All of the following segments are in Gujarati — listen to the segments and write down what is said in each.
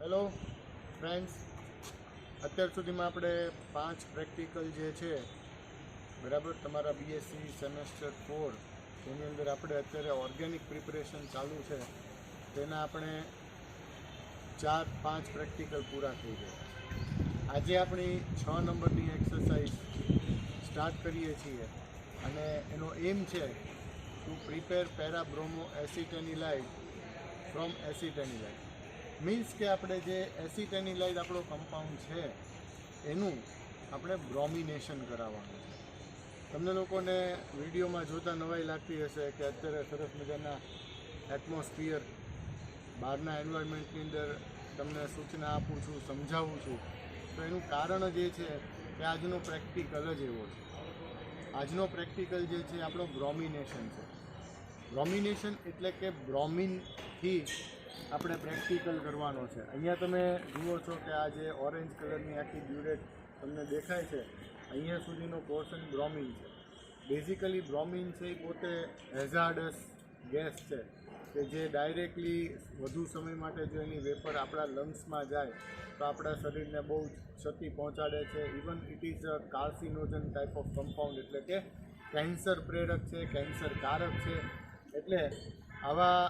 હેલો ફ્રેન્ડ્સ, અત્યાર સુધીમાં આપણે 5 પ્રેક્ટિકલ જે છે બરાબર તમારા બીએસસી સેમેસ્ટર 4 તેની અંદર આપણે અત્યારે ઓર્ગેનિક પ્રિપરેશન ચાલુ છે તેના આપણે 4-5 પ્રેક્ટિકલ પૂરા થઈ ગયા. આજે આપણી 6 નંબરની એક્સરસાઇઝ સ્ટાર્ટ કરીએ છીએ અને એનો એમ છે ટુ પ્રિપેર પેરાબ્રોમો એસિટેનિલાઇડ ફ્રોમ એસિટેનિલાઇડ. મીન્સ કે આપણે જે એસિટેનિલાઇડ આપણો કમ્પાઉન્ડ છે એનું આપણે બ્રોમિનેશન કરાવવાનું છે. તમને લોકોને વિડીયોમાં જોતાં નવાઈ લાગતી હશે કે અત્યારે સરસ મજાના એટમોસ્ફિયર બહારના એન્વાયરમેન્ટની અંદર તમને સૂચના આપું છું, સમજાવું છું. તો એનું કારણ જ એ છે કે આજનો પ્રેક્ટિકલ જ એવો છે. આજનો પ્રેક્ટિકલ જે છે આપણો બ્રોમિનેશન છે. બ્રોમિનેશન એટલે કે બ્રોમિનથી આપણે પ્રેક્ટિકલ કરવાનો છે. અહીંયા તમે જુઓ છો કે આ જે ઓરેન્જ કલરની આખી ડ્યુરેટ તમને દેખાય છે, અહીંયા સુધીનો પોર્શન બ્રોમિન છે. બેઝિકલી બ્રોમિન છે એ પોતે હેઝાર્ડસ ગેસ છે કે જે ડાયરેક્ટલી વધુ સમય માટે જો એની વેપર આપણા લંગ્સમાં જાય તો આપણા શરીરને બહુ ક્ષતિ પહોંચાડે છે. Even it is a carcinogen type of compound, એટલે કે કેન્સર પ્રેરક છે, કેન્સર કારક છે. એટલે આવા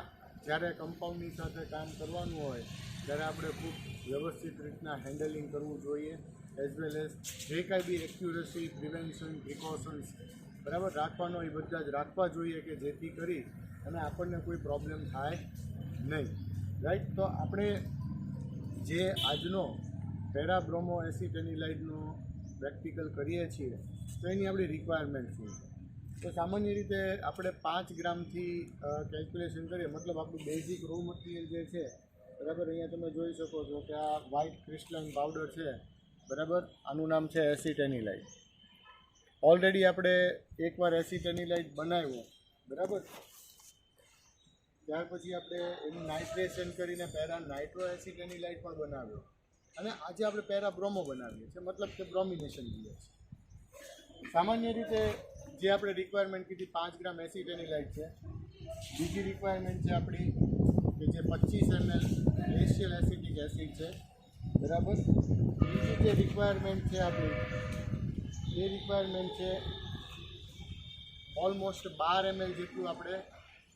જ્યારે કમ્પાઉન્ડની સાથે કામ કરવાનું હોય ત્યારે આપણે ખૂબ વ્યવસ્થિત રીતના હેન્ડલિંગ કરવું જોઈએ, એઝ વેલ એઝ જે કાંઈ બી એક્યુરસી, પ્રિવેન્શન, પ્રિકોશન્સ બરાબર રાખવાનો એ બધા જ રાખવા જોઈએ કે જેથી કરી અને આપણને કોઈ પ્રોબ્લેમ થાય નહીં. રાઈટ. તો આપણે જે આજનો પેરાબ્રોમો એસિટેનિલાઇડનો પ્રેક્ટિકલ કરીએ છીએ તો એની આપણી રિક્વાયરમેન્ટ શું છે? તો સામાન્ય રીતે આપણે 5 ગ્રામથી કેલ્ક્યુલેશન કરીએ, મતલબ આપણું બેઝિક રો મટીરિયલ જે છે બરાબર. અહીંયા તમે જોઈ શકો છો કે આ વ્હાઇટ ક્રિસ્ટલાઇન પાવડર છે બરાબર. આનું નામ છે એસિટેનિલાઇડ. ઓલરેડી આપણે એકવાર એસિટેનિલાઇડ બનાવ્યો બરાબર, ત્યાર પછી આપણે એનું નાઇટ્રેશન કરીને પેરા નાઇટ્રો એસિટેનિલાઇડ પણ બનાવ્યો અને આજે આપણે પેરાબ્રોમો બનાવીએ છીએ, મતલબ કે બ્રોમિનેશન કરીએ છીએ. સામાન્ય રીતે જે આપણે રિક્વાયરમેન્ટ કીધી 5 ગ્રામ એસિટેનિલાઇડ છે. બીજી રિક્વાયરમેન્ટ છે આપણી કે જે 25 ml ગ્લેશિયલ એસિટિક એસિડ છે બરાબર. બીજી જે રિક્વાયરમેન્ટ છે આપણી એ રિક્વાયરમેન્ટ છે ઓલમોસ્ટ 12 ml જેટલું આપણે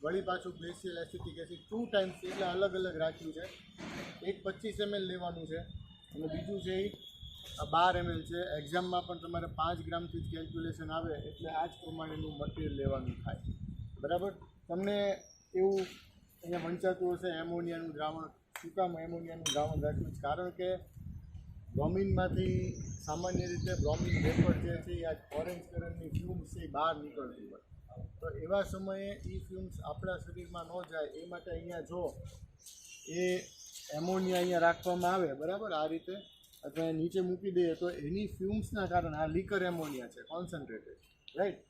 વળી પાછું ગ્લેશિયલ એસિટિક એસિડ 2 ટાઈમ્સ એટલે અલગ અલગ રાખ્યું છે. એક 25 ml લેવાનું છે અને બીજું છે એ 12 ml છે. એક્ઝામમાં પણ તમારે 5 ગ્રામથી જ કેલ્ક્યુલેશન આવે એટલે આ જ પ્રમાણેનું મટીરિયલ લેવાનું થાય બરાબર. તમને એવું અહીંયા વંચાતું હશે એમોનિયાનું દ્રાવણ. શું કામ એમોનિયાનું દ્રાવણ રાખ્યું છે? કારણ કે બ્રોમિનમાંથી સામાન્ય રીતે બ્રોમિન વેપર જે છે એ આ ઓરેન્જ કલરની ફ્યુમ્સ છે એ બહાર નીકળતી હોય, તો એવા સમયે એ ફ્યુમ્સ આપણા શરીરમાં ન જાય એ માટે અહીંયા જો એ એમોનિયા અહીંયા રાખવામાં આવે બરાબર આ રીતે, અથવા નીચે મૂકી દઈએ તો એની ફ્યુમ્સના કારણે, આ લીકર એમોનિયા છે કોન્સન્ટ્રેટેડ, રાઈટ.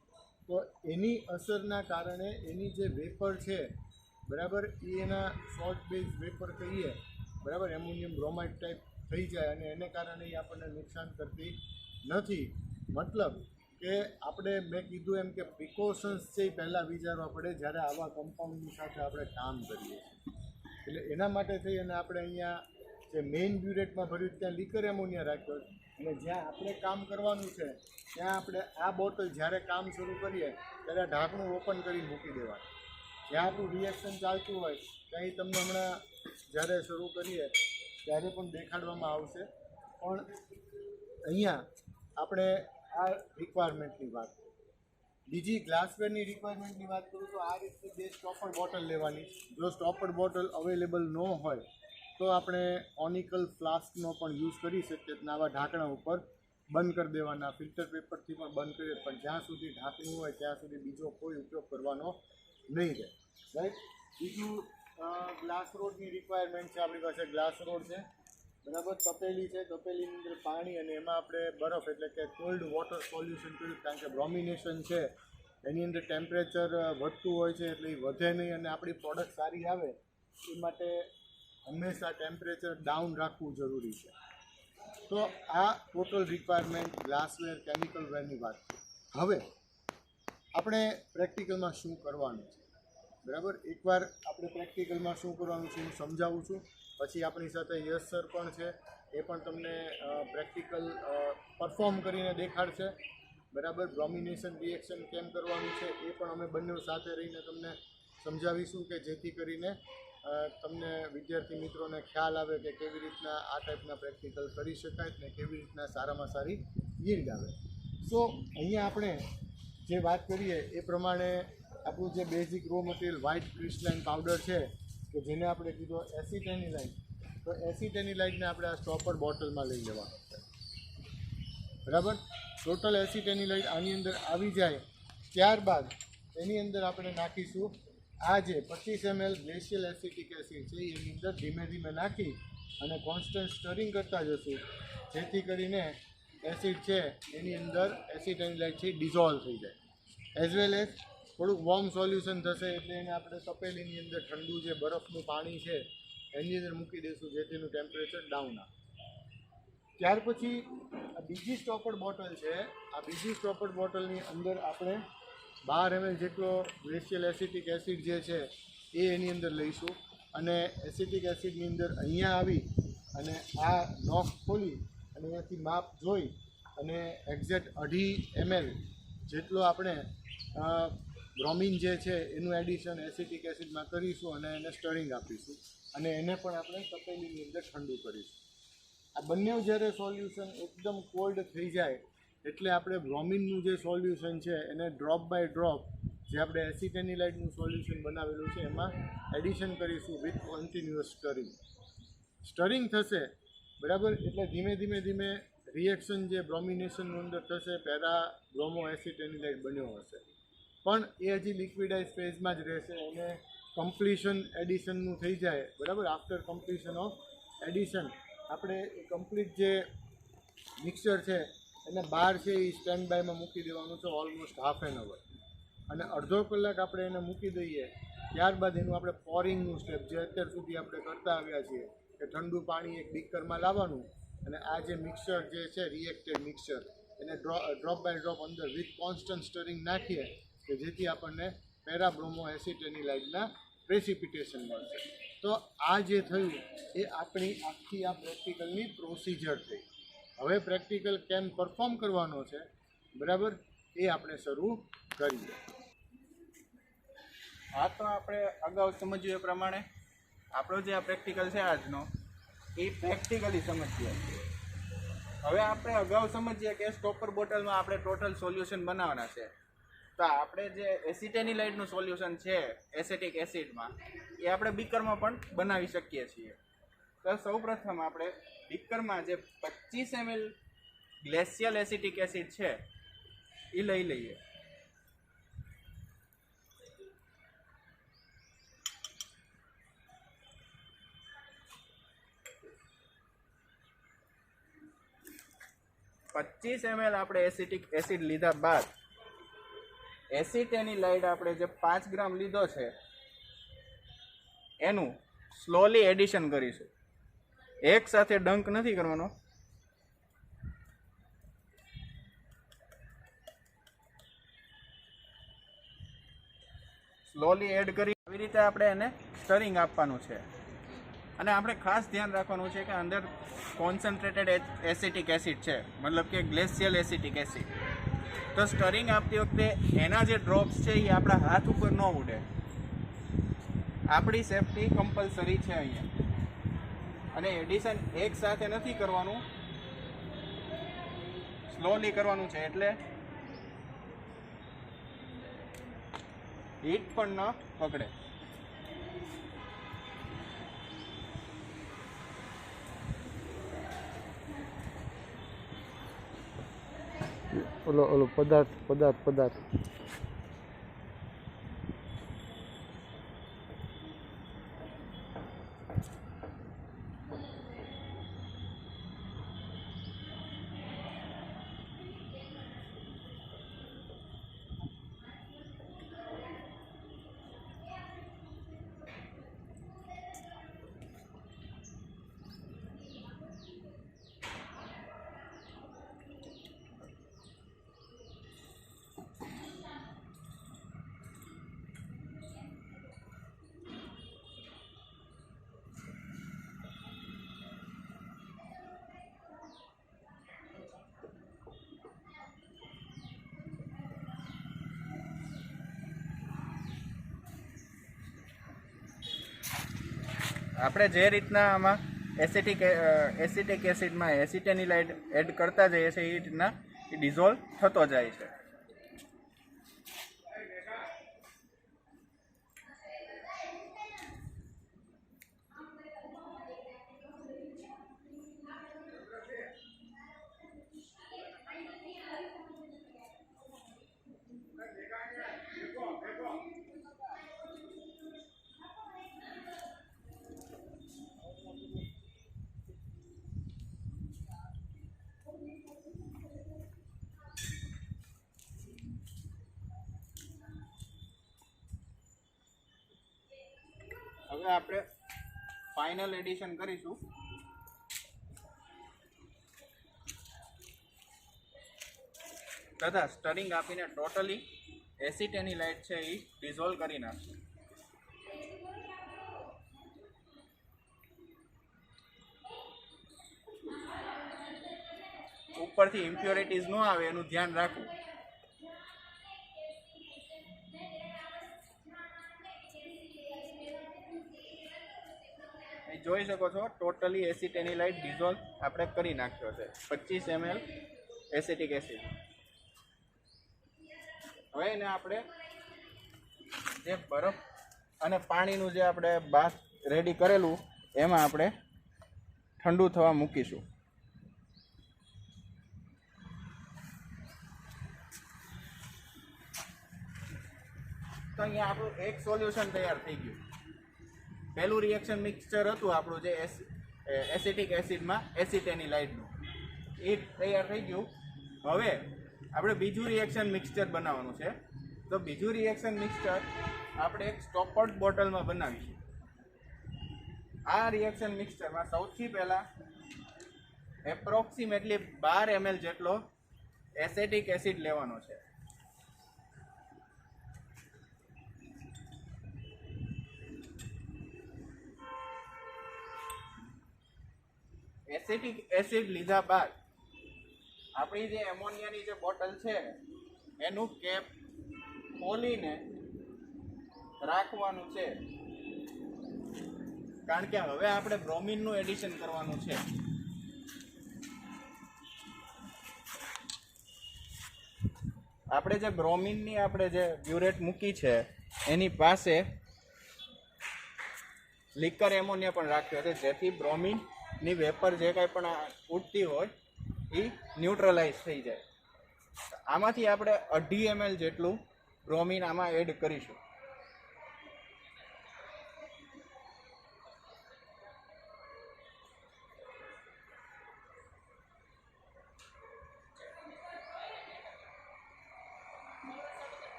તો એની અસરના કારણે એની જે વેપર છે બરાબર એ એના શોર્ટ બેઝ વેપર કહીએ બરાબર, એમોનિયમ બ્રોમાઇડ ટાઈપ થઈ જાય અને એને કારણે એ આપણને નુકસાન કરતી નથી. મતલબ કે આપણે મેં કીધું એમ કે પ્રિકોશન્સ છે એ પહેલાં વિચારવા પડે જ્યારે આવા કમ્પાઉન્ડની સાથે આપણે કામ કરીએ છીએ. એટલે એના માટે થઈ અને આપણે અહીંયા જે મેઇન બ્યુરેટમાં ભર્યું ત્યાં લીકર એમોનિયા રાખ્યો અને જ્યાં આપણે કામ કરવાનું છે ત્યાં આપણે આ બોટલ જ્યારે કામ શરૂ કરીએ ત્યારે ઢાંકણું ઓપન કરી મૂકી દેવાનું. જ્યાં આપણું રિએક્શન ચાલતું હોય ત્યાં તમને હમણાં જ્યારે શરૂ કરીએ ત્યારે પણ દેખાડવામાં આવશે. પણ અહીંયા આપણે આ રિક્વાયરમેન્ટની વાત કરીએ. બીજી ગ્લાસવેરની રિક્વાયરમેન્ટની વાત કરું તો આ રીતે 2 સ્ટોપડ બોટલ લેવાની. જો સ્ટોપડ બોટલ અવેલેબલ ન હોય તો આપણે ઓનિકલ ફ્લાસ્કનો પણ યુઝ કરી શકીએ. આવા ઢાંકણા ઉપર બંધ કરી દેવાના, ફિલ્ટર પેપરથી પણ બંધ કરીએ, પણ જ્યાં સુધી ઢાંકણું હોય ત્યાં સુધી બીજો કોઈ ઉપયોગ કરવાનો નહીં રહે, રાઈટ. બીજું ગ્લાસ રોડની રિક્વાયરમેન્ટ છે. આપણી પાસે ગ્લાસ રોડ છે બરાબર, તપેલી છે, તપેલીની અંદર પાણી અને એમાં આપણે બરફ એટલે કે કોલ્ડ વોટર સોલ્યુશન કર્યું, કારણ કે બ્રોમિનેશન છે એની અંદર ટેમ્પરેચર વધતું હોય છે એટલે એ વધે નહીં અને આપણી પ્રોડક્ટ સારી આવે એ માટે હંમેશા ટેમ્પરેચર ડાઉન રાખવું જરૂરી છે. તો આ ટોટલ રિક્વાયરમેન્ટ ગ્લાસવેર, કેમિકલ વેરની વાત. હવે આપણે પ્રેક્ટિકલમાં શું કરવાનું છે બરાબર. એકવાર આપણે પ્રેક્ટિકલમાં શું કરવાનું છે હું સમજાવું છું, પછી આપણી સાથે યશ સર પણ છે, એ પણ તમને પ્રેક્ટિકલ પરફોર્મ કરીને દેખાડશે. બરાબર, બ્રોમિનેશન રિએક્શન કેમ કરવાનું છે એ પણ અમે બંને સાથે રહીને તમને સમજાવીશું, કે જેથી કરીને તમને વિદ્યાર્થી મિત્રોને ખ્યાલ આવે કે કેવી રીતના આ ટાઈપના પ્રેક્ટિકલ કરી શકાય ને કેવી રીતના સારામાં સારી યીલ્ડ આવે. સો અહીંયા આપણે જે વાત કરીએ એ પ્રમાણે આપણું જે basic raw material white crystalline powder છે, કે જેને આપણે કીધો એસિટેનિલાઇન, તો એસિટેનિલાઇનને આપણે આ સ્ટોપર બોટલમાં લઈ લેવાનું છે. બરાબર, ટોટલ એસિટેનિલાઇન આની અંદર આવી જાય ત્યારબાદ એની અંદર આપણે નાખીશું આ જે 25 ml ગ્લેશિયલ એસિટિક એસિડ છે એની અંદર ધીમે ધીમે નાખી અને કોન્સ્ટન્ટ સ્ટરિંગ કરતા જશું, જેથી કરીને એસિડ છે એની અંદર એસિટેનિલાઇન છે ડિઝોલ્વ થઈ જાય. એઝ વેલ એઝ થોડુંક વોર્મ સોલ્યુશન થશે એટલે એને આપણે તપેલીની અંદર ઠંડુ જે બરફનું પાણી છે એની અંદર મૂકી દઈશું, જેથી એનું ટેમ્પરેચર ડાઉન આવે. ત્યાર પછી આ બીજી સ્ટોપર બોટલ છે, આ બીજી સ્ટોપર બોટલની અંદર આપણે 12 ml જેટલો ગ્લેશિયલ એસિટિક એસિડ જે છે એ એની અંદર લઈશું, અને એસિટિક એસિડની અંદર અહીંયા આવી અને આ નોક ખોલી અને અહીંયાથી માપ જોઈ અને એક્ઝેક્ટ 2.5 ml જેટલો આપણે બ્રોમિન જે છે એનું એડિશન એસિટિક એસિડમાં કરીશું અને એને સ્ટરિંગ આપીશું, અને એને પણ આપણે તપેલીની અંદર ઠંડુ કરીશું. આ બંને જ્યારે સોલ્યુશન એકદમ કોલ્ડ થઈ જાય એટલે આપણે બ્રોમિનનું જે સોલ્યુશન છે એને ડ્રોપ બાય ડ્રોપ જે આપણે એસિટેનિલાઇનનું સોલ્યુશન બનાવેલું છે એમાં એડિશન કરીશું વિથ કન્ટિન્યુઅસ સ્ટરિંગ થશે. બરાબર, એટલે ધીમે ધીમે ધીમે રિએક્શન જે બ્રોમિનેશનનું અંદર થશે, પેરા બ્રોમો એસિટેનિલાઇન બન્યો હશે, પણ એ હજી લિક્વિડાઇઝ ફેઝમાં જ રહેશે. એને કમ્પ્લીશન એડિશનનું થઈ જાય. બરાબર, આફ્ટર કમ્પ્લીશન ઓફ એડિશન આપણે એ કમ્પ્લીટ જે મિક્સચર છે એને બહાર છે એ સ્ટેન્ડ બાયમાં મૂકી દેવાનું છે ઓલમોસ્ટ હાફ એન અવર, અને અડધો કલાક આપણે એને મૂકી દઈએ. ત્યારબાદ એનું આપણે પોરિંગનું સ્ટેપ જે અત્યાર સુધી આપણે કરતા આવ્યા છીએ કે ઠંડુ પાણી એક બીકરમાં લાવવાનું અને આ જે મિક્સચર જે છે રિએક્ટેડ મિક્સચર એને ડ્રોપ બાય ડ્રોપ અંદર વિથ કોન્સ્ટન્ટ સ્ટરિંગ નાખીએ, કે જેથી આપણને પેરાબ્રોમો એસિટેનિલાઇનના પ્રેસિપિટેશન મળશે. તો આ જે થયું એ આપણી આખી આ પ્રેક્ટિકલની પ્રોસિજર થઈ. હવે પ્રેક્ટિકલ કેમ પરફોર્મ કરવાનો છે, બરાબર, એ આપણે શરૂ કરીએ. હા, તો આપણે અગાઉ સમજ્યું એ પ્રમાણે આપણો જે આ પ્રેક્ટિકલ છે આજનો એ પ્રેક્ટિકલી સમજીએ. હવે આપણે અગાઉ સમજીએ કે સ્ટોપર બોટલમાં આપણે ટોટલ સોલ્યુશન બનાવવાના છે. તો આપણે જે એસિટેનિલાઇનનું સોલ્યુશન છે એસિટિક એસિડમાં એ આપણે બીકરમાં પણ બનાવી શકીએ છીએ. તો સૌપ્રથમ આપણે બીકરમાં જે 25 ml ગ્લેશિયલ એસિટિક એસિડ છે એ લઈ લઈએ. ml આપણે એસિટિક એસિડ લીધા બાદ એસિટેનિલાઇન આપણે જે 5 ગ્રામ લીધો છે એનું સ્લોલી એડિશન કરીશું. એક સાથે ડંક નથી કરવાનો. સ્લોલી એડ કરી આવી રીતે આપણે એને સ્ટરિંગ આપવાનું છે. અને આપણે ખાસ ધ્યાન રાખવાનું છે કે અંદર કોન્સન્ટ્રેટેડ એસિટિક એસિડ છે, મતલબ કે ગ્લેશિયલ એસિટિક એસિડ. તો સ્ટરિંગ આપતી વખતે એના જે ડ્રોપ્સ છે એ આપણા હાથ ઉપર ન ઉડે. આપણી સેફટી કમ્પલસરી છે અહીંયા. અને એડિશન એક સાથે નથી કરવાનું, સ્લોલી કરવાનું છે, એટલે હીટ પણ ન પકડે. ઓલો પદાર્થ આપણે જે રીતના આમાં એસિટિક એસિડમાં એસિટેનિલાઇડ એડ કરતા જઈએ છીએ એ રીતના એ ડિઝોલ્વ થતો જાય છે. હવે આપણે ફાઇનલ એડિશન કરીશું. તથા સ્ટરિંગ આપીને ટોટલી એસિટેનિલાઇડ છે એ ડિઝોલ્વ કરી નાખશું. ઉપરથી ઇમ્પ્યોરિટીઝ ન આવે એનું ધ્યાન રાખવું. જોઈ શકો છો ટોટલી એસિટેનિલાઇડ ડિઝોલ્વ આપણે કરી નાખ્યો છે 25 ml એસિટિક એસિડ. હવે એને આપણે જે બરફ અને પાણીનું જે આપણે બાથ રેડી કરેલું એમાં આપણે ઠંડુ થવા મૂકીશું. તો અહીંયા આપણું એક સોલ્યુશન તૈયાર થઈ ગયું. પહેલું રિએક્શન મિક્સચર હતું આપણું જે એસિટિક એસિડમાં એસિટેનિલાઇડનું, એ તૈયાર થઈ ગયું. હવે આપણે બીજું રિએક્શન મિક્સચર બનાવવાનું છે. તો બીજું રિએક્શન મિક્સચર આપણે એક સ્ટોપર્ડ બોટલમાં બનાવીશું. આ રિએક્શન મિક્સચરમાં સૌથી પહેલાં એપ્રોક્સિમેટલી 12 ml જેટલો એસિટિક એસિડ લેવાનો છે. એસિટિક એસિડ લીધા બાદ આપણી જે એમોનિયાની જે બોટલ છે એનું કેપ ખોલીને રાખવાનું છે, કારણ કે હવે આપણે બ્રોમિનનું એડિશન કરવાનું છે. આપણે જે બ્રોમિનની આપણે જે બ્યુરેટ મૂકી છે એની પાસે લિકર એમોનિયા પણ રાખ્યો છે, જેથી બ્રોમિનની વેપર જે કાંઈ પણ ઉડતી હોય એ ન્યુટ્રલાઇઝ થઈ જાય. આમાંથી આપણે 2.5 ml જેટલું બ્રોમિન આમાં એડ કરીશું.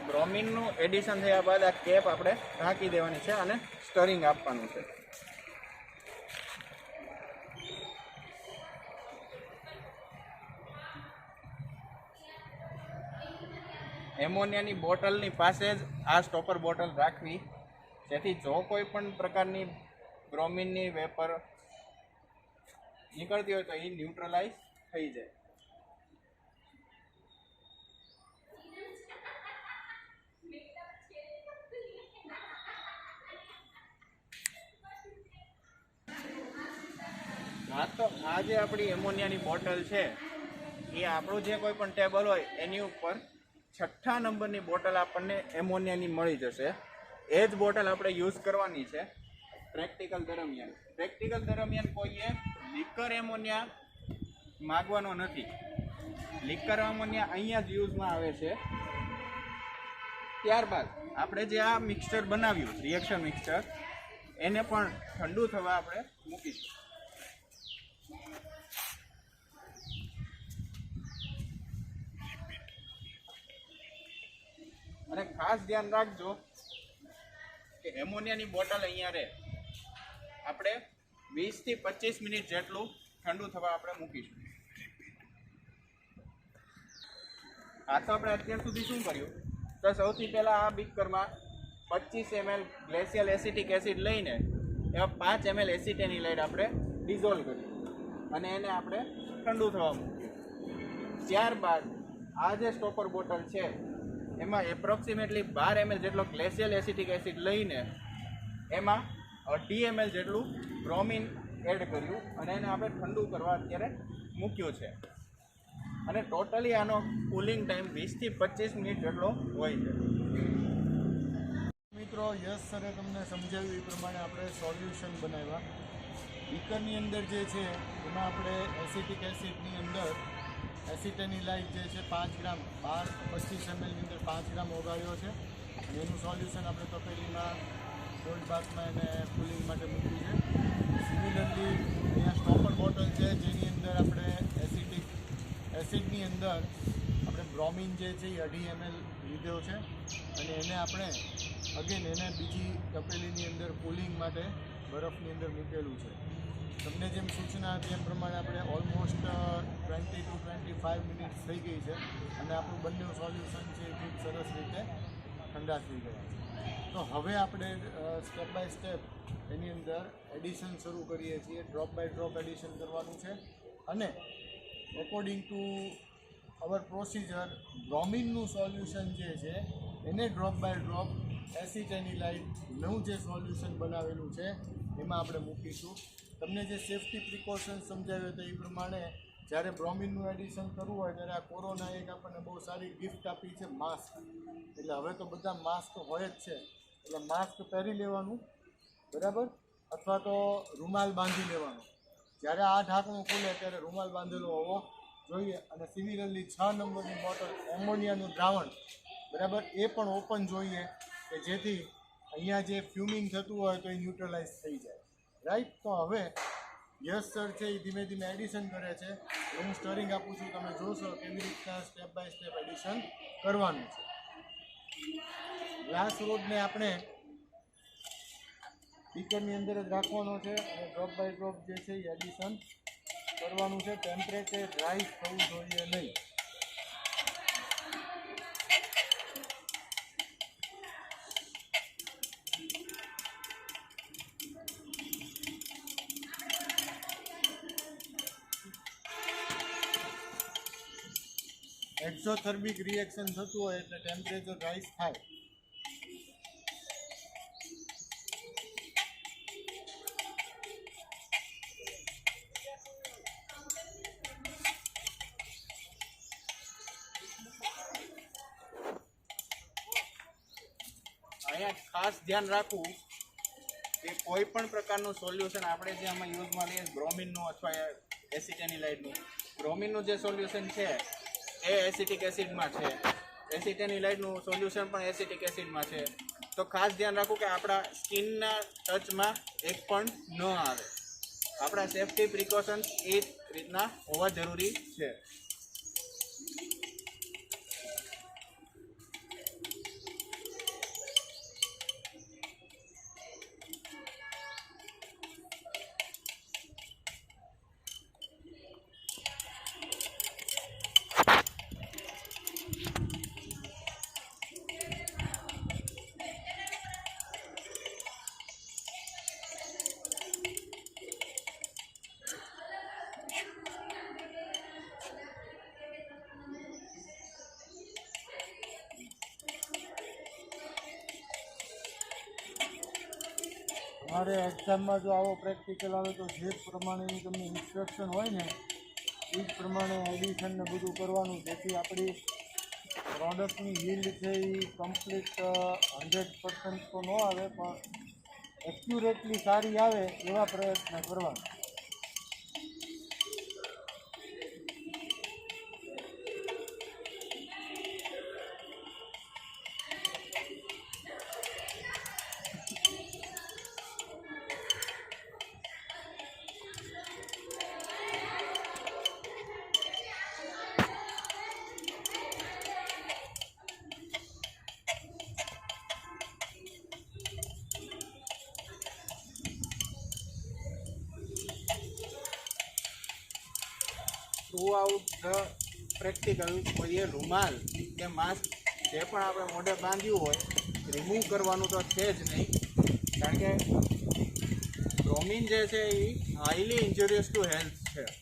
બ્રોમિનનું એડિશન થયા બાદ આ કેપ આપણે ઢાંકી દેવાની છે અને સ્ટરિંગ આપવાનું છે. એમોનિયાની બોટલની પાસે જ આ સ્ટોપર બોટલ રાખવી, જેથી જો કોઈ પણ પ્રકારની બ્રોમિનની વેપર નીકળતી હોય તો એ ન્યુટ્રલાઇઝ થઈ જાય. હા, તો આ જે આપણી એમોનિયાની બોટલ છે એ આપણું જે કોઈ પણ ટેબલ હોય એની ઉપર 6થા નંબરની બોટલ આપણને એમોનિયાની મળી જશે. એ જ બોટલ આપણે યુઝ કરવાની છે પ્રેક્ટિકલ દરમિયાન. પ્રેક્ટિકલ દરમિયાન કોઈએ લિકર એમોનિયા માગવાનો નથી. લિકર એમોનિયા અહીંયા જ યુઝમાં આવે છે. ત્યારબાદ આપણે જે આ મિક્સચર બનાવ્યું રિએક્શન મિક્સચર એને પણ ઠંડુ થવા આપણે મૂકીશું. અને ખાસ ધ્યાન રાખજો કે એમોનિયાની બોટલ અહીંયા રહે. આપણે 20 થી 25 મિનિટ જેટલું ઠંડુ થવા આપણે મૂકીશું. આ તો આપણે અત્યાર સુધી શું કર્યું, તો સૌથી પહેલાં આ બીકરમાં 25 ml ગ્લેશિયલ એસિટિક એસિડ લઈને એમાં 5 ml એસિટેનિલાઇડ આપણે ડિઝોલ્વ કર્યું. અને એને આપણે ઠંડુ થવા મૂક્યું. ત્યારબાદ આ જે સ્ટોપર બોટલ છે એમાં એપ્રોક્સિમેટલી 12 ml જેટલો ગ્લેશિયલ એસિટિક એસિડ લઈને એમાં 2.5 ml જેટલું બ્રોમિન એડ કર્યું અને એને આપણે ઠંડુ કરવા અત્યારે મૂક્યું છે. અને ટોટલી આનો કુલિંગ ટાઈમ 20 થી 25 મિનિટ જેટલો હોય છે. મિત્રો, યશ સરે તમને સમજાવ્યું એ પ્રમાણે આપણે સોલ્યુશન બનાવ્યા. બીકરની અંદર જે છે એમાં આપણે એસિટિક એસિડની અંદર એસિટેનિલાઇટ જે છે 5 ગ્રામ 25 mlની અંદર 5 ગ્રામ ઓગાળ્યો છે અને એનું સોલ્યુશન આપણે તપેલીમાં કોલ્ડ બાથમાં એને કુલિંગ માટે મૂક્યું છે. સિમિલરલી અહીંયા સ્ટોપર બોટલ છે જેની અંદર આપણે એસિડની અંદર આપણે બ્રોમિન જે છે એ 2.5 ml લીધો છે અને એને આપણે અગેન એને બીજી તપેલીની અંદર કુલિંગ માટે બરફની અંદર મૂકેલું છે. તમને જેમ સૂચના હતી એમ પ્રમાણે આપણે ઓલમોસ્ટ 20 to 25 મિનિટ્સ થઈ ગઈ છે અને આપણું બંને સોલ્યુશન છે એ ખૂબ સરસ રીતે ઠંડા થઈ ગયા છે. તો હવે આપણે સ્ટેપ બાય સ્ટેપ એની અંદર એડિશન શરૂ કરીએ છીએ. ડ્રોપ બાય ડ્રોપ એડિશન કરવાનું છે અને એકોર્ડિંગ ટુ અવર પ્રોસિજર બ્રોમિનનું સોલ્યુશન જે છે એને ડ્રોપ બાય ડ્રોપ એસિટેનિલાઇટનું જે સોલ્યુશન બનાવેલું છે એમાં આપણે મૂકીશું. તમને જે સેફ્ટી પ્રિકોશન્સ સમજાવ્યો હતો એ પ્રમાણે જ્યારે બ્રોમિનનું એડિશન કરવું હોય ત્યારે આ કોરોના એક આપણને બહુ સારી ગિફ્ટ આપી છે, માસ્ક. એટલે હવે તો બધા માસ્ક હોય જ છે, એટલે માસ્ક પહેરી લેવાનું, બરાબર, અથવા તો રૂમાલ બાંધી લેવાનો. જ્યારે આ ઢાંકણું ખુલે ત્યારે રૂમાલ બાંધેલો હોવો જોઈએ. અને સિમિલરલી 6 નંબરની બોટલ એમોનિયાનું દ્રાવણ, બરાબર, એ પણ ઓપન જોઈએ કે જેથી અહીંયા જે ફ્યુમિંગ થતું હોય તો એ ન્યુટ્રલાઇઝ થઈ જાય. રાઈટ. તો હવે યશ સર છે એ ધીમે ધીમે એડિશન કરે છે. હું સ્ટરિંગ આપું છું, તમે જોશો કેવી રીતના સ્ટેપ બાય સ્ટેપ એડિશન કરવાનું છે. ગ્લાસ રોડને આપણે બીકરની અંદર જ રાખવાનો છે અને ડ્રોપ બાય ડ્રોપ જે છે એ એડિશન કરવાનું છે. ટેમ્પરેચર રાઈઝ થવું જોઈએ નહીં. એક્ઝોથર્મિક રિએક્શન થતું હોય એટલે ટેમ્પરેચર રાઈઝ થાય. અહીંયા ખાસ ધ્યાન રાખવું કે કોઈ પણ પ્રકારનું સોલ્યુશન આપણે જે આમાં યુઝમાં લઈએ બ્રોમિનનું અથવા એસિટેનિલાઇટનું, બ્રોમિનનું જે સોલ્યુશન છે એ એસિટિક એસિડમાં છે, એસિટેનિલાઇટનું સોલ્યુશન પણ એસિટિક એસિડમાં છે. તો ખાસ ધ્યાન રાખવું કે આપણા સ્કિનના ટચમાં એક પણ ન આવે. આપણા સેફ્ટી પ્રિકોશન્સ એ રીતના હોવા જરૂરી છે. તમારે એક્ઝામમાં જો આવો પ્રેક્ટિકલ આવે તો જે પ્રમાણેની તમને ઇન્સ્ટ્રક્શન હોય ને એ જ પ્રમાણે એડિશન ને બધું કરવાનું, જેથી આપણી પ્રોડક્ટની yield છે એ કમ્પ્લીટ 100% તો ન આવે પણ એક્યુરેટલી સારી આવે એવા પ્રયત્ન કરવાના. થ્રુ આઉટ ધ પ્રેક્ટિકલ કોઈ રૂમાલ કે માસ્ક જે પણ આપણે મોઢે બાંધ્યું હોય રિમૂવ કરવાનું તો છે જ નહીં, કારણ કે બ્રોમિન જે છે એ હાઈલી ઇન્જુરિયસ ટુ હેલ્થ છે. છે.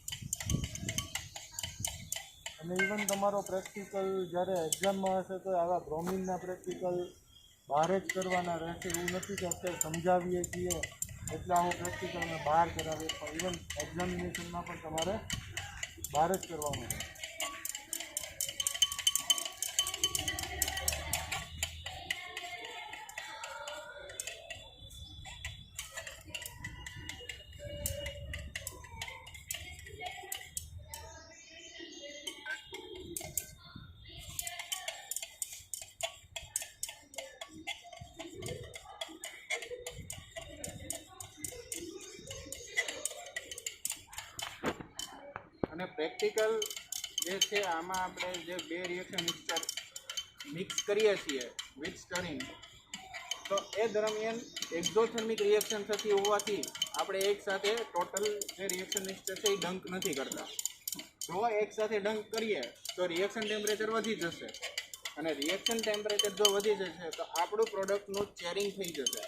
અને ઇવન તમારો પ્રેક્ટિકલ જ્યારે એક્ઝામમાં હશે તો આવા બ્રોમિનના પ્રેક્ટિકલ બહાર જ કરવાના રહેશે. એવું નથી કે અત્યારે સમજાવીએ છીએ એટલે આવો પ્રેક્ટિકલ અમે બહાર કરાવીએ, પણ ઇવન એક્ઝામિનેશનમાં પણ તમારે બહાર જ કરવાનું છે. અને પ્રેક્ટિકલ જે છે આમાં આપણે જે બે રિએક્શન મિક્સ કરીએ છીએ વિથ સ્ટરિંગ, તો એ દરમિયાન એક્ઝોથર્મિક રિએક્શન થતી હોવાથી આપણે એકસાથે ટોટલ જે રિએક્શન મિક્સચર છે એ ડંક નથી કરતા. જો એકસાથે ડંક કરીએ તો રિએક્શન ટેમ્પરેચર વધી જશે, અને રિએક્શન ટેમ્પરેચર જો વધી જશે તો આપણું પ્રોડક્ટનું ચેરિંગ થઈ જશે.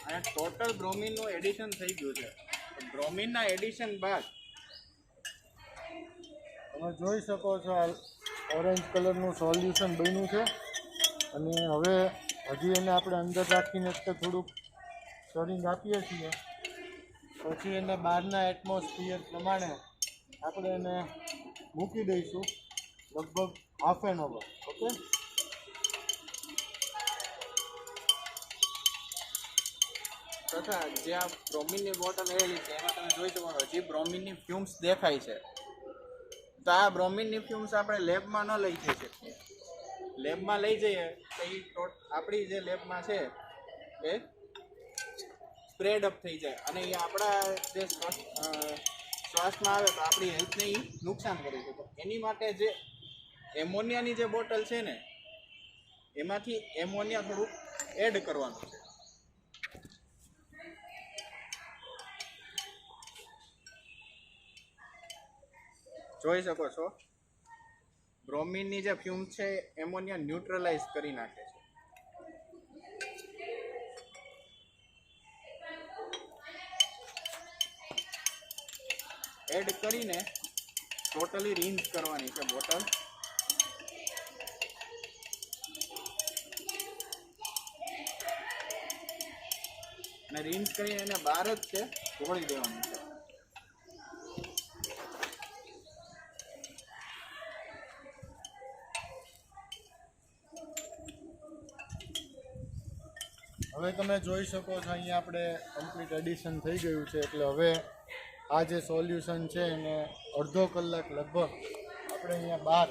અને ટોટલ બ્રોમિનનું એડિશન થઈ ગયું છે. બ્રોમિનના એડિશન બાદ તમે જોઈ શકો છો આ ઓરેન્જ કલરનું સોલ્યુશન બન્યું છે, અને હવે હજી એને આપણે અંદર રાખીને થોડુંક સ્ટરિંગ આપીએ છીએ. પછી એને બહારના એટમોસ્ફિયર પ્રમાણે આપણે એને મૂકી દઈશું લગભગ હાફ એન અવર. ઓકે, તથા જે આ બ્રોમિનની બોટલ રહેલી છે એમાં તમે જોઈ શકો હજી બ્રોમિનની ફ્યુમ્સ દેખાય છે. તો આ બ્રોમિનની ફ્યુમ્સ આપણે લેબમાં ન લઈ જઈ શકીએ. લેબમાં લઈ જઈએ તો એ આપણી જે લેબમાં છે એ સ્પ્રેડ અપ થઈ જાય, અને એ આપણા જે શ્વાસમાં આવે તો આપણી હેલ્થને એ નુકસાન કરી શકે. એની માટે જે એમોનિયાની જે બોટલ છે ને એમાંથી એમોનિયા થોડુંક એડ કરવાનું છે. જોઈ શકો છો બ્રોમિનની જે ફ્યુમ છે એમોનિયા ન્યુટ્રલાઇઝ કરી નાખે છે. એડ કરીને ટોટલી રિન્સ કરવાની છે બોટલ. અને રિન્સ કરીને એને બહાર જ છે ઢોળી દેવાનું છે. હવે તમે જોઈ શકો છો અહીંયા આપણે કમ્પ્લીટ એડિશન થઈ ગયું છે. એટલે હવે આ જે સોલ્યુશન છે એને અડધો કલાક લગભગ આપણે અહીંયા બહાર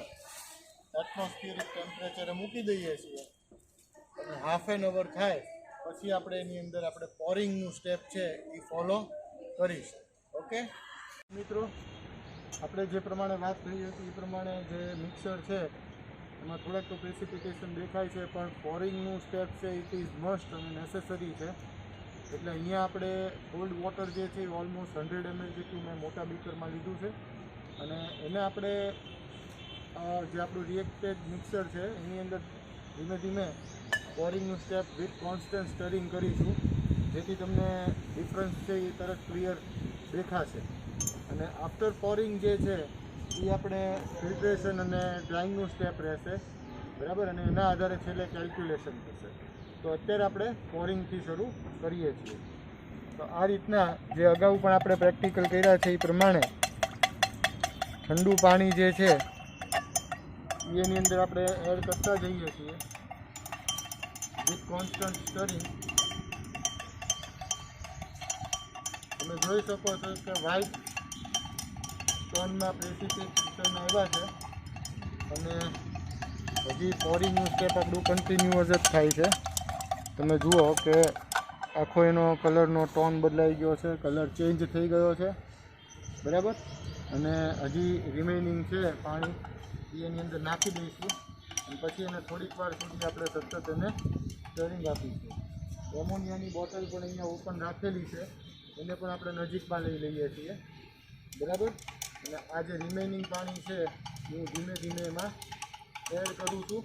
એટમોસ્ફિયરિક ટેમ્પરેચરે મૂકી દઈએ છીએ, અને હાફ એન અવર થાય પછી આપણે એની અંદર આપણે પોરિંગનું સ્ટેપ છે એ ફોલો કરીશું. ઓકે મિત્રો, આપણે જે પ્રમાણે વાત કરી હતી એ પ્રમાણે જે મિક્સર છે એમાં થોડાક તો પ્રેસિપિટેશન દેખાય છે, પણ પોરિંગનું સ્ટેપ છે ઇટ ઇઝ મસ્ટ અને નેસેસરી છે. એટલે અહીંયા આપણે કોલ્ડ વોટર જે છે એ ઓલમોસ્ટ 100 ml જેટલું મેં મોટા બીકરમાં લીધું છે, અને એને આપણે જે આપણું રિએક્ટેડ મિક્સર છે એની અંદર ધીમે ધીમે પોરિંગનું સ્ટેપ વિથ કોન્સ્ટન્ટ સ્ટરિંગ કરીશું, જેથી તમને ડિફરન્સ છે એ તરત ક્લિયર દેખાશે. અને આફ્ટર પોરિંગ જે છે એ આપણે ફિલ્ટ્રેશન અને ડ્રાઇંગનું સ્ટેપ રહેશે, બરાબર, અને એના આધારે છેલ્લે કેલ્ક્યુલેશન થશે. તો અત્યારે આપણે પોરિંગથી શરૂ કરીએ છીએ. તો આ રીતના જે અગાઉ પણ આપણે પ્રેક્ટિકલ કર્યા છે એ પ્રમાણે ઠંડુ પાણી જે છે એની અંદર આપણે એડ કરતા જઈએ છીએ વિથ કોન્સ્ટન્ટ સ્ટરિંગ. તમે જોઈ શકો છો કે વ્હાઇટ ટોનમાં પ્રેસિપિટેશન આવ્યા છે અને હજી પોરિંગનું સ્ટેપ આપણું કન્ટિન્યુઅસ જ થાય છે. તમે જુઓ કે આખો એનો કલરનો ટોન બદલાઈ ગયો છે, કલર ચેન્જ થઈ ગયો છે, બરાબર. અને હજી રિમેનિંગ છે પાણી, એની અંદર નાખી દઈશું અને પછી એને થોડીક વાર સુધી આપણે સતત એને સ્ટરિંગ આપીશું. એમોનિયાની બોટલ પણ અહીંયા ઓપન રાખેલી છે, એને પણ આપણે નજીકમાં લઈ લઈએ છીએ, બરાબર. અને આ જે રિમેનિંગ પાણી છે હું ધીમે ધીમે એમાં એડ કરું છું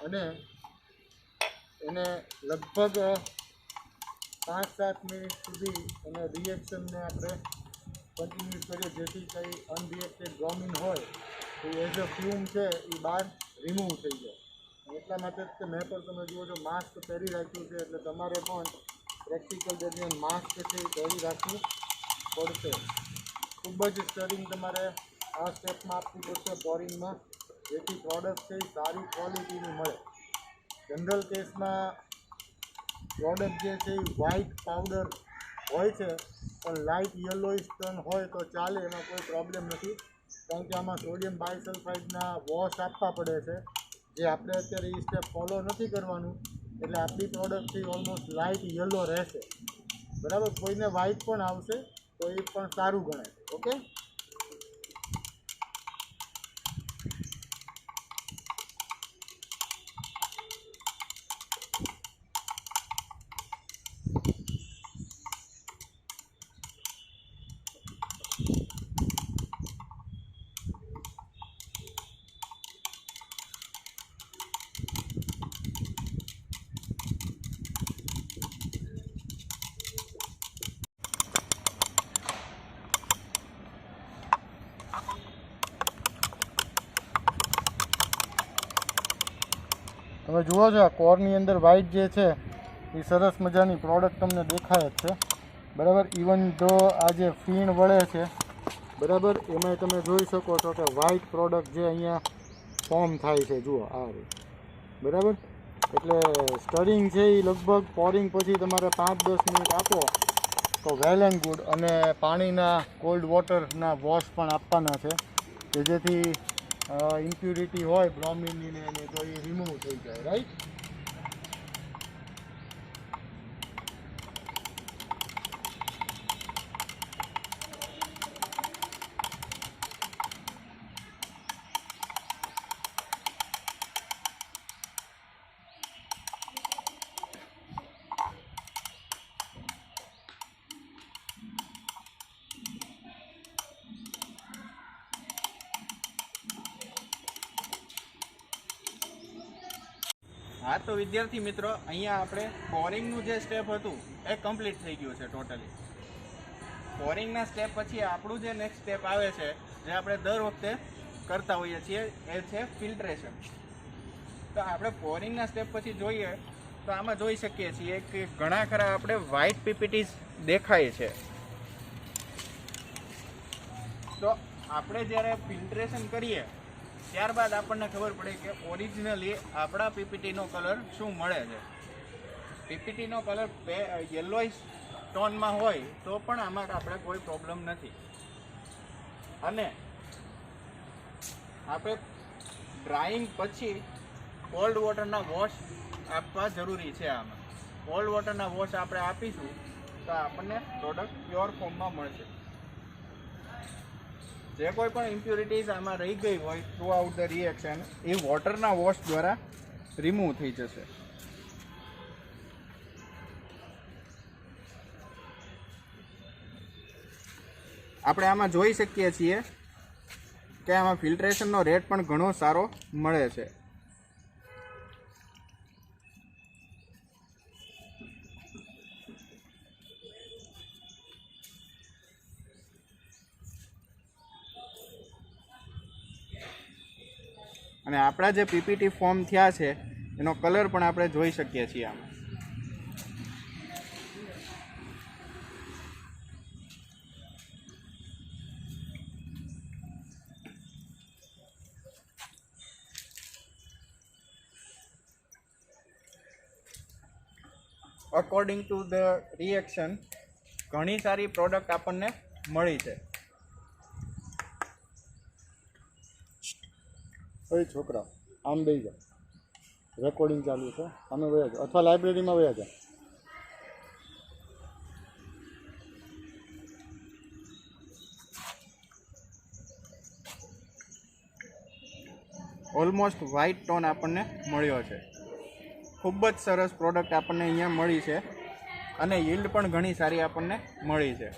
અને એને લગભગ 5-7 મિનિટ સુધી એને રિએક્શનને આપણે કન્ટિન્યુ કરીએ, જેથી કંઈ અનરિએક્ટેડ બ્રોમિન હોય તો એઝ અ ફ્યુમ છે એ બહાર રિમૂવ થઈ જાય. એટલા માટે જ કે મેં પણ તમે જુઓ છો માસ્ક પહેરી રાખ્યું છે, એટલે તમારે પણ પ્રેક્ટિકલ દરમિયાન માસ્ક છે એ પહેરી રાખવું પડશે. ખૂબ જ સ્ટરિંગ તમારે આ સ્ટેપમાં આપવું પડશે પોરિંગમાં, જેથી પ્રોડક્ટ છે એ સારી ક્વોલિટીની મળે. જનરલ કેસમાં પ્રોડક્ટ જે છે એ વ્હાઇટ પાવડર હોય છે, પણ લાઇટ યલોઇશ ટોન હોય તો ચાલે, એમાં કોઈ પ્રોબ્લેમ નથી. કારણ કે આમાં સોડિયમ બાયસલ્ફાઇડના વોશ આપવા પડે છે, જે આપણે અત્યારે એ સ્ટેપ ફોલો નથી કરવાનું, એટલે આપણી પ્રોડક્ટથી ઓલમોસ્ટ લાઇટ યલો રહેશે, બરાબર. કોઈને વ્હાઇટ પણ આવશે તો એ પણ સારું ગણાય. ઓકે. તમે જુઓ છો આ કોરની અંદર વ્હાઇટ જે છે એ સરસ મજાની પ્રોડક્ટ તમને દેખાય જ છે, બરાબર. ઇવન તો આ જે ફીણ વળે છે, બરાબર, એમાંય તમે જોઈ શકો છો કે વ્હાઇટ પ્રોડક્ટ જે અહીંયા ફોર્મ થાય છે, જુઓ આ રીતે, બરાબર. એટલે સ્ટરિંગ છે એ લગભગ પોરિંગ પછી તમારે 5-10 મિનિટ આપો તો વેલ એન્ડ ગુડ. અને પાણીના કોલ્ડ વોટરના વોશ પણ આપવાના છે કે જેથી ઇમ્પ્યુરિટી હોય બ્રોમિનની ને એની તો એ રિમૂવ થઈ જાય, રાઈટ. હા, તો વિદ્યાર્થી મિત્રો, અહીંયા આપણે પોરિંગનું જે સ્ટેપ હતું એ કમ્પ્લીટ થઈ ગયું છે ટોટલી. પોરિંગના સ્ટેપ પછી આપણું જે નેક્સ્ટ સ્ટેપ આવે છે, જે આપણે દર વખતે કરતા હોઈએ છીએ, એ છે ફિલ્ટ્રેશન. તો આપણે પોરિંગના સ્ટેપ પછી જોઈએ તો આમાં જોઈ શકીએ છીએ કે ઘણા ખરા આપણે વ્હાઇટ પીપીટીસ દેખાય છે. તો આપણે જ્યારે ફિલ્ટ્રેશન કરીએ ત્યારબાદ આપણને ખબર પડે કે ઓરિજિનલી આપણા પીપીટીનો કલર શું મળે છે. પીપીટીનો કલર યલોઇશ ટોનમાં હોય તો પણ આમાં આપણે કોઈ પ્રોબ્લેમ નથી. અને આપણે ડ્રાઈંગ પછી કોલ્ડ વોટરના વોશ આપવા જરૂરી છે. આમાં કોલ્ડ વોટરના વોશ આપણે આપીશું તો આપણને પ્રોડક્ટ પ્યોર ફોર્મમાં મળશે. જે કોઈ પણ ઇમ્પ્યોરિટીઝ આમાં રહી ગઈ હોય થ્રુ આઉટ ધ રિએક્શન, એ વોટરના વોશ દ્વારા રિમૂવ થઈ જશે. આપણે આમાં જોઈ શકીએ છીએ કે આમાં ફિલ્ટ્રેશનનો રેટ પણ ઘણો સારો મળે છે. અને આપણા જે પીપીટી ફોર્મ થયા છે એનો કલર પણ આપણે જોઈ શકીએ છીએ આમાં. અકોર્ડિંગ ટુ ધ રિએક્શન ઘણી સારી પ્રોડક્ટ આપણને મળી છે. કઈ છોકરા આમ બેસી જાઓ, રેકોર્ડિંગ ચાલુ છે, અમે વયા જાઓ અથવા લાઇબ્રેરીમાં વયા જાઓ. ઓલમોસ્ટ વ્હાઇટ ટોન આપણને મળ્યો છે. ખૂબ જ સરસ પ્રોડક્ટ આપણને અહીંયા મળી છે અને yield પણ ઘણી સારી આપણને મળી છે.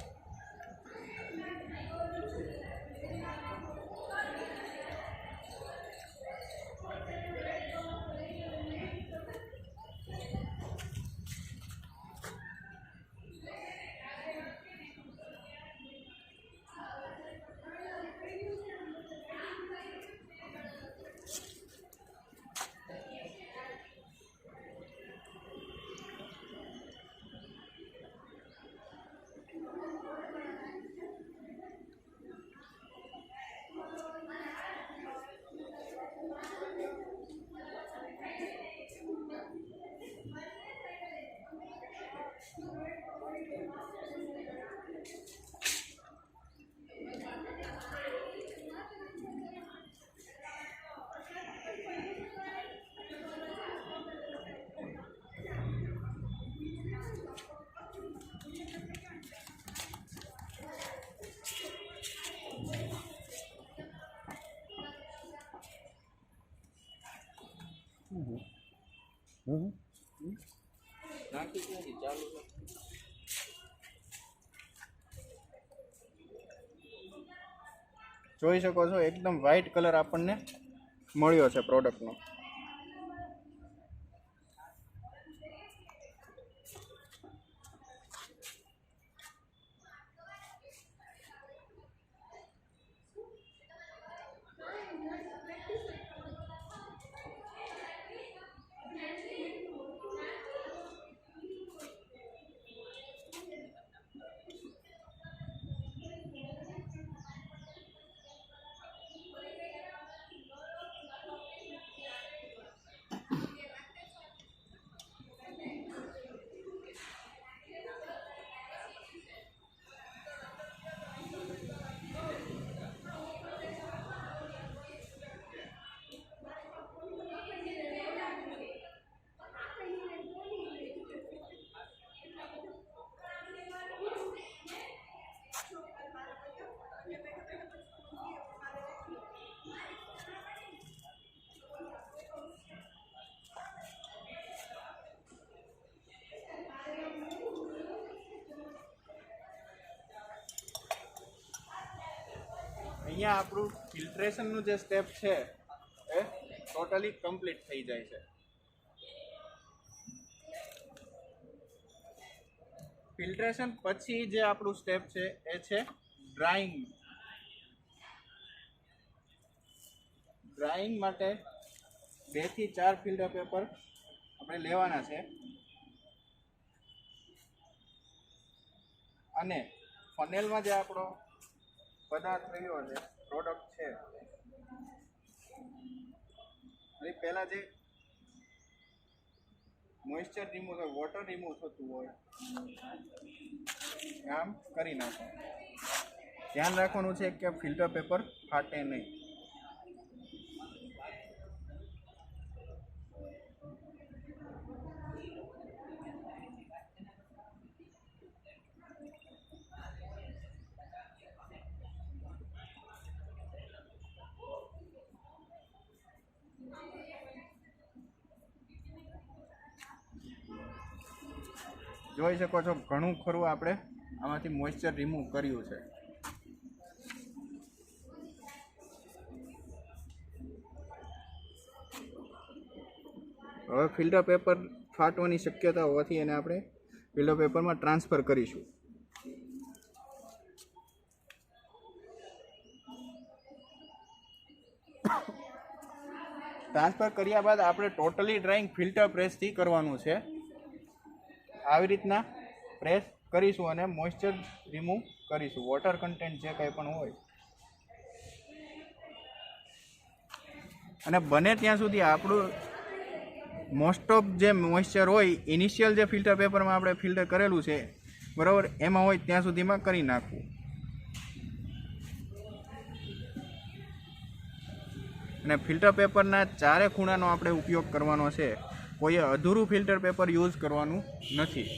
જોઈ શકો છો એકદમ વ્હાઇટ કલર આપણને મળ્યો છે પ્રોડક્ટનો. અહીંયા આપણું ફિલ્ટ્રેશનનું જે સ્ટેપ છે એ ટોટલી કમ્પ્લીટ થઈ જાય છે. ફિલ્ટ્રેશન પછી જે આપણું સ્ટેપ છે એ છે ડ્રાઇંગ. ડ્રાઇંગ માટે 2 થી 4 ફિલ્ટર પેપર આપણે લેવાના છે અને ફનેલમાં જે આપણો પદાર્થ રહ્યો છે પ્રોડક્ટ છે એ પહેલાં જે મોઇશ્ચર રિમૂવ હોય, વોટર રિમૂવ થતું હોય આમ કરી નાખો. ધ્યાન રાખવાનું છે કે ફિલ્ટર પેપર ફાટે નહીં. જોઈ શકો છો ઘણું ખરું આપણે આમાંથી મોઇશ્ચર રિમૂવ કર્યું છે. હવે ફિલ્ટર પેપર ફાટવાની શક્યતા હોવાથી એને આપણે ફિલ્ટર પેપરમાં ટ્રાન્સફર કરીશું. ટ્રાન્સફર કર્યા બાદ આપણે ટોટલી ડ્રાઇંગ ફિલ્ટર પ્રેસથી કરવાનું છે. આવી રીતના પ્રેસ કરીશું અને મોઇશ્ચર રિમૂવ કરીશું, વોટર કન્ટેન્ટ જે કંઈ પણ હોય. અને બને ત્યાં સુધી આપણું મોસ્ટ ઓફ જે મોઇશ્ચર હોય ઇનિશિયલ જે ફિલ્ટર પેપરમાં આપણે ફિલ્ટર કરેલું છે બરાબર એમાં હોય ત્યાં સુધીમાં કરી નાખવું. અને ફિલ્ટર પેપરના ચારે ખૂણાનો આપણે ઉપયોગ કરવાનો છે. કોઈએ અધૂરું ફિલ્ટર પેપર યુઝ કરવાનું નથી.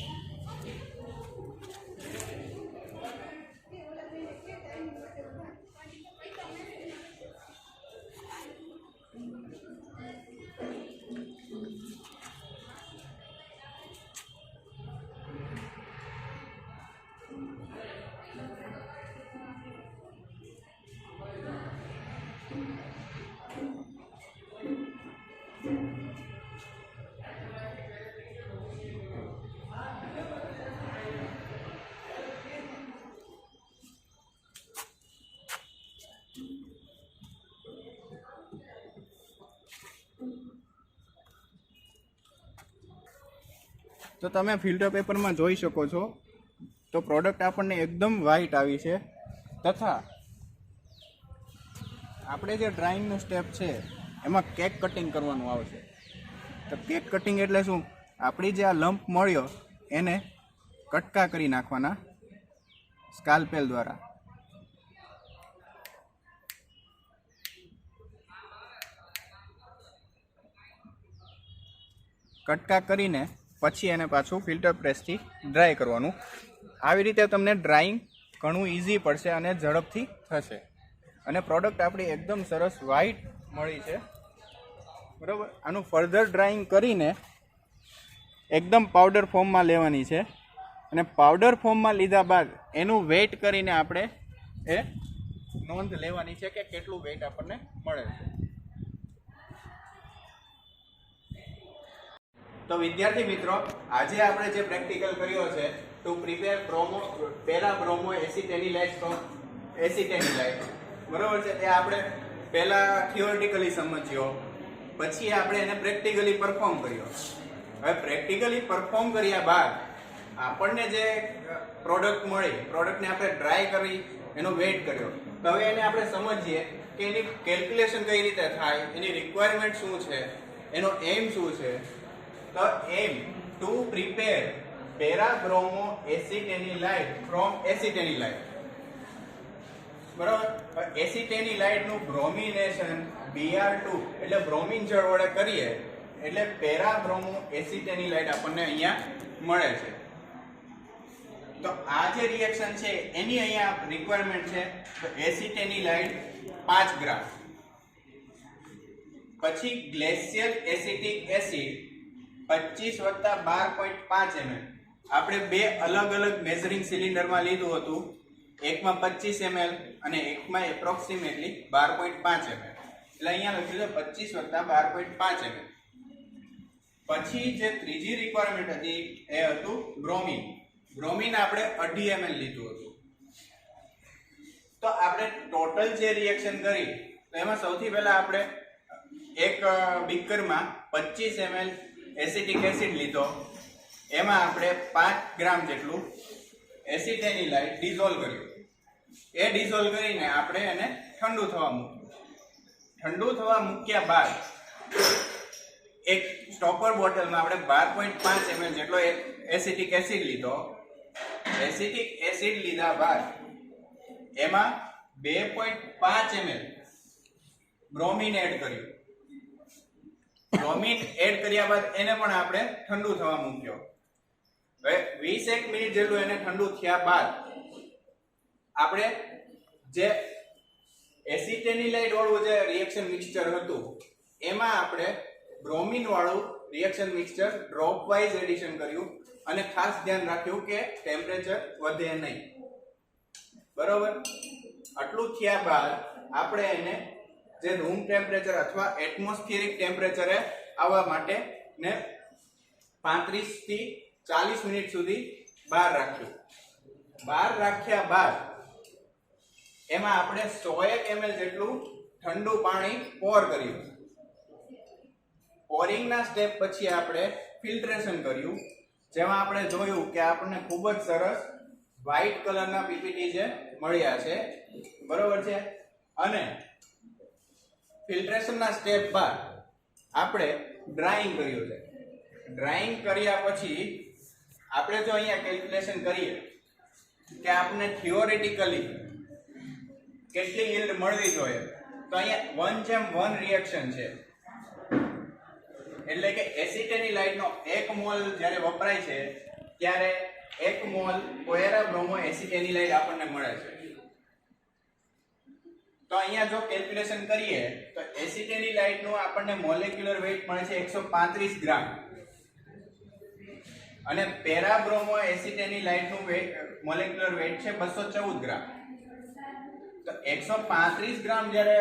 તો તમે ફિલ્ટર પેપરમાં જોઈ શકો છો તો પ્રોડક્ટ આપણને એકદમ વ્હાઇટ આવી છે. તથા આપણે જે ડ્રાઇંગનું સ્ટેપ છે એમાં કેક કટિંગ કરવાનું આવશે. તો કેક કટિંગ એટલે શું? આપણી જે આ લંપ મળ્યો એને કટકા કરી નાખવાના સ્કાલ્પેલ દ્વારા. કટકા કરીને પછી એને પાછું ફિલ્ટર પ્રેસથી ડ્રાય કરવાનું. આવી રીતે તમને ડ્રાઇંગ ઘણું ઇઝી પડશે અને ઝડપથી થશે. અને પ્રોડક્ટ આપણી એકદમ સરસ વ્હાઇટ મળી છે બરાબર. આનું ફર્ધર ડ્રાઇંગ કરીને એકદમ પાવડર ફોર્મમાં લેવાની છે. અને પાવડર ફોર્મમાં લીધા બાદ એનું વેઇટ કરીને આપણે એ નોંધ લેવાની છે કે કેટલું વેઇટ આપણને મળે છે. તો વિદ્યાર્થી મિત્રો, આજે આપણે જે પ્રેક્ટિકલ કર્યો છે ટુ પ્રિપેર પેરા બ્રોમો એસિટેનિલાઇટ બરોબર છે, તે આપણે પહેલા થિયોરિટિકલી સમજ્યો, પછી આપણે એને પ્રેક્ટિકલી પરફોર્મ કર્યો. હવે પ્રેક્ટિકલી પરફોર્મ કર્યા બાદ આપણને જે પ્રોડક્ટ મળી, પ્રોડક્ટને આપણે ટ્રાય કરી, એનો વેઇટ કર્યો. તો હવે એને આપણે સમજીએ કે એની કેલ્ક્યુલેશન કઈ રીતે થાય, એની રિક્વાયરમેન્ટ શું છે, એનો એમ શું છે. તો એમ ટુ પ્રિપેર પેરાબ્રોમો એસિટેનિલાઇટ ફ્રોમ એસિટેનિલાઇટ બરાબર. એસિટેનિલાઇટ નું બ્રોમિનેશન Br2 એટલે બ્રોમિન જળ વડે કરીએ એટલે પેરાબ્રોમો એસિટેનિલાઇટ આપણને અહીંયા મળે છે. તો આ જે રિએક્શન છે એની અહીંયા રિક્વાયરમેન્ટ છે. તો એસિટેનિલાઇટ 5 ગ્રામ, પછી ગ્લેશિયલ એસિટિક એસિડ 25 + 12.5 ml. આપણે બે અલગ અલગ મેઝરિંગ સિલિન્ડરમાં લીધું હતું, એકમાં 25 ml અને એકમાં એપ્રોક્સિમેટલી 12.5 ml. એટલે અહીંયા લખ્યું છે 25 + 12.5 ml. પછી જે ત્રીજી રિક્વાયરમેન્ટ હતી એ હતું બ્રોમિન. બ્રોમિન આપણે 2.5 ml લીધું હતું. તો આપણે ટોટલ જે રિએક્શન કરી તો એમાં સૌથી પહેલા આપણે એક બીકરમાં 25 ml એસિટિક એસિડ લીધો, એમાં આપણે 5 ગ્રામ જેટલું એસિટેનિલાઇટ ડિઝોલ્વ કર્યું. એ ડિઝોલ્વ કરીને આપણે એને ઠંડુ થવા મૂક્યું. ઠંડુ થવા મૂક્યા બાદ એક સ્ટોપર બોટલમાં આપણે 12.5 ml જેટલો એસિટિક એસિડ લીધો. એસિટિક એસિડ લીધા બાદ એમાં 2.5 ml બ્રોમિન એડ કર્યું. બ્રોમિન એડ કર્યા બાદ એને પણ આપણે ઠંડુ થવા મૂક્યો. હવે 20 મિનિટ જેટલું એને ઠંડુ થયા બાદ આપણે જે એસિટેનિલાઇટ વાળું જે રિએક્શન મિક્સચર હતું એમાં આપણે બ્રોમિન વાળું reaction mixture drop wise addition કર્યું. અને ખાસ ધ્યાન રાખ્યું કે ટેમ્પરેચર વધે નહીં. બરોબર. આટલું થયા બાદ આપણે એને જે રૂમ ટેમ્પરેચર અથવા એટમોસ્ફિયરિક ટેમ્પરેચરે આવવા માટે ને 35 થી 40 મિનિટ સુધી બહાર રાખ્યું. બહાર રાખ્યા બાદ એમાં આપણે 100 ml જેટલું ઠંડુ પાણી પોર કર્યું. પોરિંગના સ્ટેપ પછી આપણે ફિલ્ટ્રેશન કર્યું, જેમાં આપણે જોયું કે આપણને ખૂબ જ સરસ વ્હાઇટ કલરના પીપીટી જે મળ્યા છે બરોબર છે. અને ફિલ્ટ્રેશનના સ્ટેપ બાદ આપણે ડ્રાઇંગ કર્યું છે. ડ્રાઇંગ કર્યા પછી આપણે જો અહીંયા કેલ્ક્યુલેશન કરીએ કે આપણે થિયોરેટિકલી કેટલી yield મળવી જોઈએ, તો અહીંયા 1:1 રિએક્શન છે. એટલે કે એસિટેનિલાઇટનો 1 મોલ જ્યારે વપરાય છે ત્યારે 1 મોલ પેરા બ્રોમો એસિટેનિલાઇટ આપણને મળે છે. તો અહીંયા જો કેલ્ક્યુલેશન કરીએ તો એસિટેનિલાઇટનું આપણને મોલેક્યુલર વેઇટ મળે છે 135 ગ્રામ અને પેરા બ્રોમો એસિટેનિલાઇટનું મોલેક્યુલર વેઇટ છે 214 ગ્રામ. તો 135 ગ્રામ જ્યારે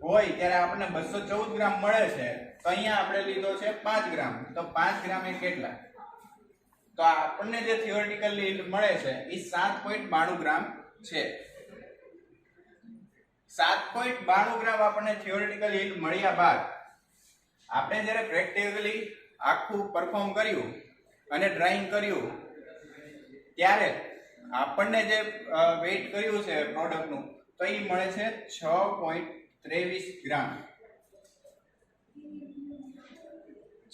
હોય ત્યારે આપણને 214 ગ્રામ મળે છે. તો અહીંયા આપણે લીધો છે 5 ગ્રામ. તો 5 ગ્રામ એ કેટલા? તો આપણને જે થિયોરેટિકલ yield મળે છે એ 7.92 ગ્રામ છે. 7.92 ગ્રામ આપણને થિયોરેટિકલ yield મળ્યા બાદ આપણે જ્યારે પ્રેક્ટિકલી આખું પરફોર્મ કર્યું અને ડ્રાઇંગ કર્યું ત્યારે આપણને જે વેઇટ કર્યું છે પ્રોડક્ટનું તો એ મળે છે 6.23 ગ્રામ.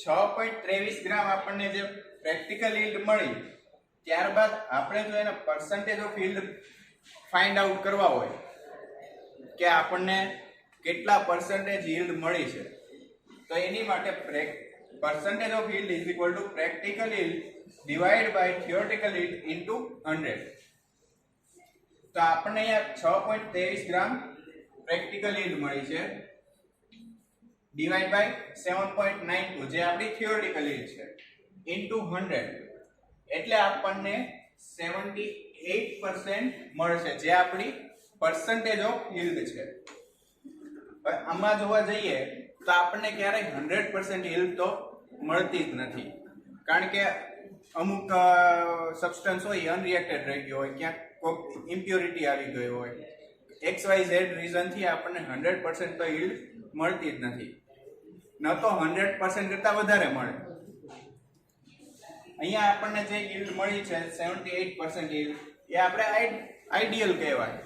6.23 ગ્રામ આપણને જે પ્રેક્ટિકલ yield મળી, ત્યારબાદ આપણે જો એના percentage of yield find out કરવા હોય કે આપણને કેટલા પર્સન્ટેજ yield મળી છે, તો એની માટે percentage of yield is equal to practical yield divided by theoretical yield into 100. તો આપણને અહીંયા 6.23 ગ્રામ પ્રેક્ટિકલ yield મળી છે ડિવાઇડ બાય 7.92 જે આપણી થિયોરેટિકલ yield છે into 100 એટલે આપણને 78% મળશે જે આપણી percentage of yield છે. હવે આમાં જોવા જઈએ તો આપણને ક્યારેય 100% yield તો મળતી જ નથી, કારણ કે અમુક સબસ્ટન્સ હોય અનરિએક્ટેડ રહી ગયો હોય, ક્યાંક કોઈક ઇમ્પ્યોરિટી આવી ગઈ હોય, XYZ રીઝનથી આપણને 100% તો yield મળતી જ નથી. ન તો 100% કરતાં વધારે મળે. અહીંયા આપણને જે yield મળી છે 78% yield એ આપણે આઈડિયલ કહેવાય.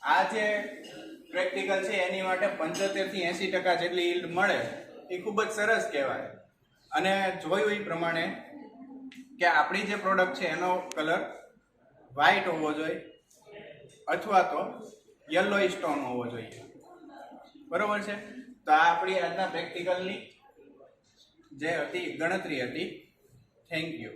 આ જે પ્રેક્ટિકલ છે એની માટે 75 થી 80% જેટલી yield મળે એ ખૂબ જ સરસ કહેવાય. અને જોયું એ પ્રમાણે કે આપણી જે પ્રોડક્ટ છે એનો કલર વ્હાઇટ હોવો જોઈએ અથવા તો યલોઇશ ટોન હોવો જોઈએ. બરોબર છે? તો આ આપણી આજના પ્રેક્ટિકલની જે હતી ગણતરી હતી. Thank you.